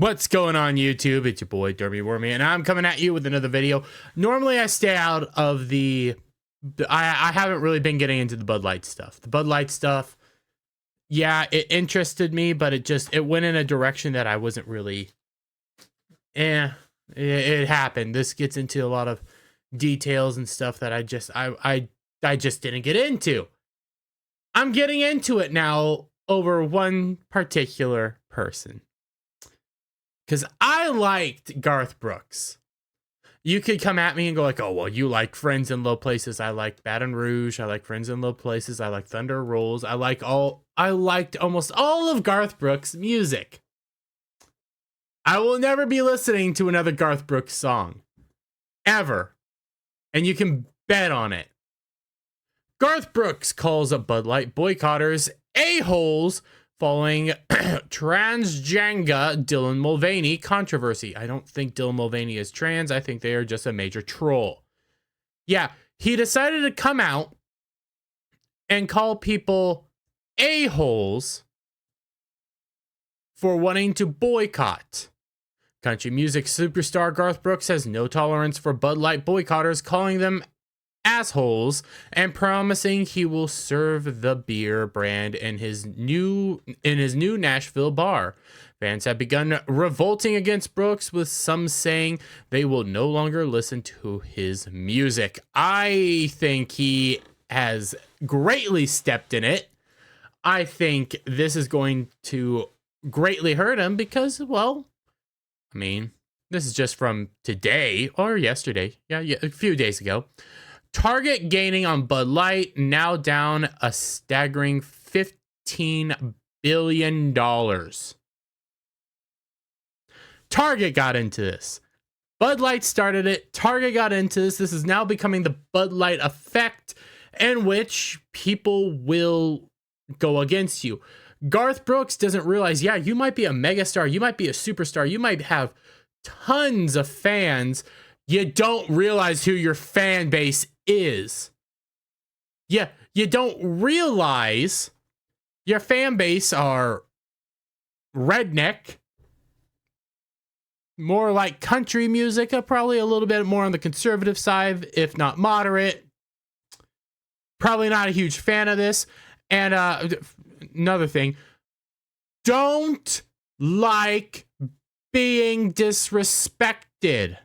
What's going on YouTube? It's your boy Derby Wormy, and I'm coming at you with another video. Normally I stay out of I haven't really been getting into the Bud Light stuff. The Bud Light stuff, yeah, it interested me, but it went in a direction that I wasn't really, it happened. This gets into a lot of details and stuff that I just didn't get into. I'm getting into it now over one particular person. Because I liked Garth Brooks. You could come at me and go like, oh, well, you like Friends in Low Places. I like Baton Rouge. I like Friends in Low Places. I like Thunder Rolls. I liked almost all of Garth Brooks' music. I will never be listening to another Garth Brooks song. Ever. And you can bet on it. Garth Brooks calls up Bud Light boycotters a-holes following transgender Dylan Mulvaney controversy. I don't think Dylan Mulvaney is trans. I think they are just a major troll. Yeah, he decided to come out and call people a-holes for wanting to boycott. Country music superstar Garth Brooks has no tolerance for Bud Light boycotters, calling them assholes and promising he will serve the beer brand in his new Nashville bar. Fans have begun revolting against Brooks, with some saying they will no longer listen to his music. I think he has greatly stepped in it. I think this is going to greatly hurt him because, well, I mean, this is just from today or yesterday. Yeah, a few days ago. Target gaining on Bud Light, now down a staggering $15 billion. Target got into this. Bud Light started it. Target got into this. This is now becoming the Bud Light effect, in which people will go against you. Garth Brooks doesn't realize, yeah, you might be a megastar. You might be a superstar. You might have tons of fans. You don't realize who your fan base is. Yeah, you don't realize your fan base are redneck, more like country music, probably a little bit more on the conservative side, if not moderate. Probably not a huge fan of this. And another thing, don't like being disrespected.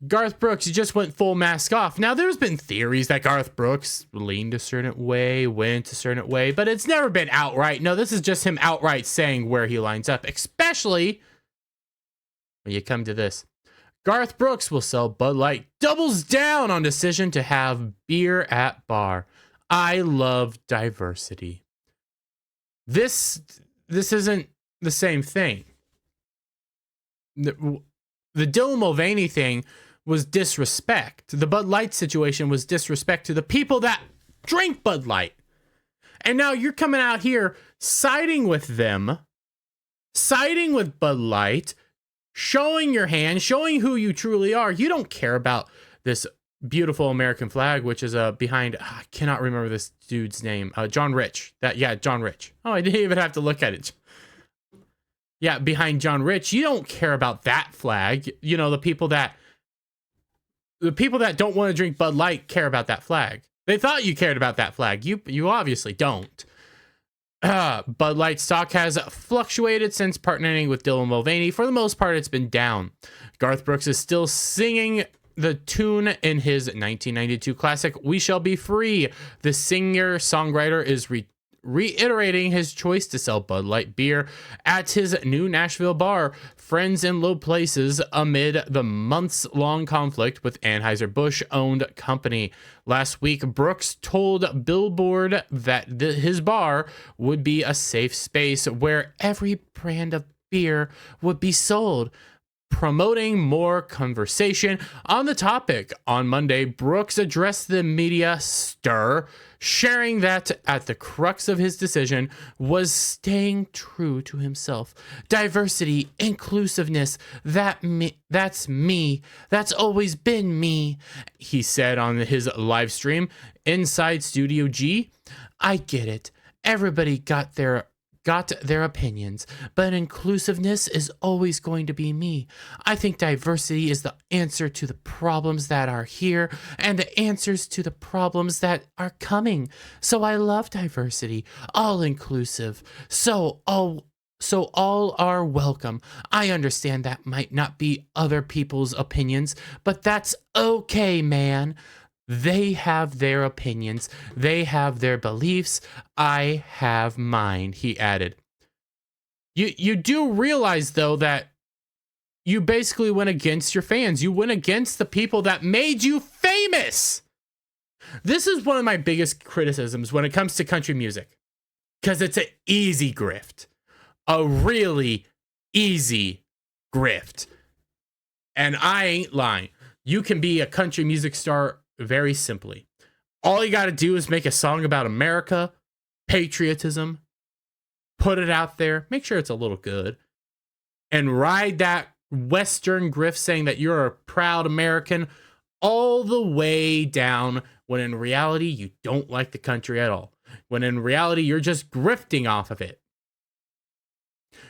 Garth Brooks, he just went full mask off. Now, there's been theories that Garth Brooks leaned a certain way, went a certain way, but it's never been outright. No, this is just him outright saying where he lines up, especially when you come to this. Garth Brooks will sell Bud Light, doubles down on decision to have beer at bar. I love diversity. This isn't the same thing. The Dylan Mulvaney thing was disrespect. The Bud Light situation was disrespect to the people that drink Bud Light. And now you're coming out here siding with them, siding with Bud Light, showing your hand, showing who you truly are. You don't care about this beautiful American flag, which is behind, I cannot remember this dude's name. John Rich. John Rich. Oh, I didn't even have to look at it. Yeah, behind John Rich. You don't care about that flag. You know, the people that don't want to drink Bud Light care about that flag. They thought you cared about that flag. You obviously don't. Bud Light stock has fluctuated since partnering with Dylan Mulvaney. For the most part, it's been down. Garth Brooks is still singing the tune in his 1992 classic, We Shall Be Free. The singer-songwriter is reiterating his choice to sell Bud Light beer at his new Nashville bar, Friends in Low Places, amid the months-long conflict with Anheuser-Busch-owned company. Last week, Brooks told Billboard that his bar would be a safe space where every brand of beer would be sold, promoting more conversation on the topic. On Monday, Brooks addressed the media stir, sharing that at the crux of his decision was staying true to himself. Diversity, inclusiveness, that's me. That's always been me, he said on his live stream. Inside Studio G, I get it. Everybody got got their opinions, but inclusiveness is always going to be me. I think diversity is the answer to the problems that are here and the answers to the problems that are coming. So I love diversity, all inclusive. So all are welcome. I understand that might not be other people's opinions, but that's okay, man. They have their opinions. They have their beliefs. I have mine, he added. You do realize, though, that you basically went against your fans. You went against the people that made you famous. This is one of my biggest criticisms when it comes to country music, because it's an easy grift. A really easy grift. And I ain't lying. You can be a country music star very simply. All you got to do is make a song about America, patriotism, put it out there, make sure it's a little good, and ride that Western grift saying that you're a proud American all the way down, when in reality, you don't like the country at all. When in reality, you're just grifting off of it.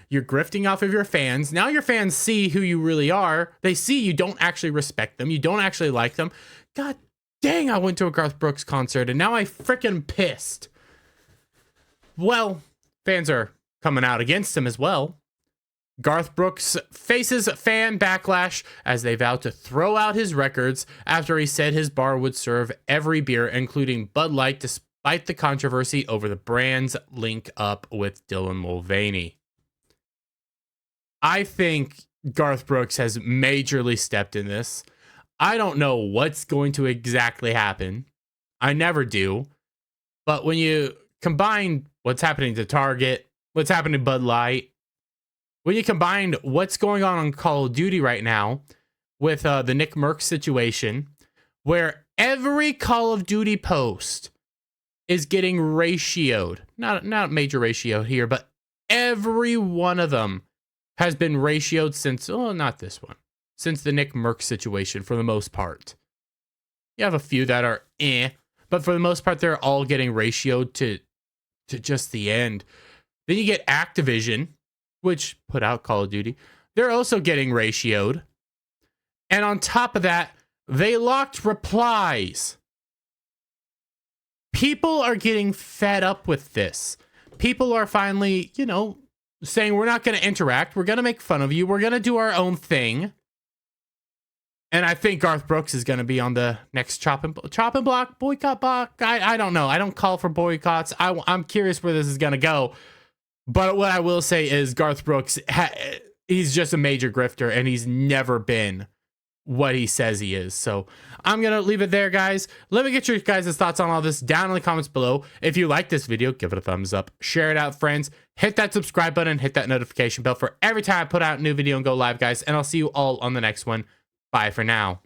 You're grifting off of your fans. Now your fans see who you really are. They see you don't actually respect them. You don't actually like them. God dang, I went to a Garth Brooks concert and now I freaking pissed. Well, fans are coming out against him as well. Garth Brooks faces fan backlash as they vow to throw out his records after he said his bar would serve every beer, including Bud Light, despite the controversy over the brand's link up with Dylan Mulvaney. I think Garth Brooks has majorly stepped in this. I don't know what's going to exactly happen. I never do. But when you combine what's happening to Target, what's happening to Bud Light, when you combine what's going on Call of Duty right now with the Nick Merckx situation, where every Call of Duty post is getting ratioed, not major ratio here, but every one of them has been ratioed since, not this one, since the Nick Merckx situation for the most part. You have a few that are but for the most part, they're all getting ratioed to just the end. Then you get Activision, which put out Call of Duty. They're also getting ratioed. And on top of that, they locked replies. People are getting fed up with this. People are finally, saying we're not going to interact. We're going to make fun of you. We're going to do our own thing. And I think Garth Brooks is going to be on the next chop and block, boycott block. I don't know. I don't call for boycotts. I'm curious where this is going to go. But what I will say is Garth Brooks, he's just a major grifter, and he's never been what he says he is. So I'm going to leave it there, guys. Let me get your guys' thoughts on all this down in the comments below. If you like this video, give it a thumbs up. Share it out, friends. Hit that subscribe button. Hit that notification bell for every time I put out a new video and go live, guys. And I'll see you all on the next one. Bye for now.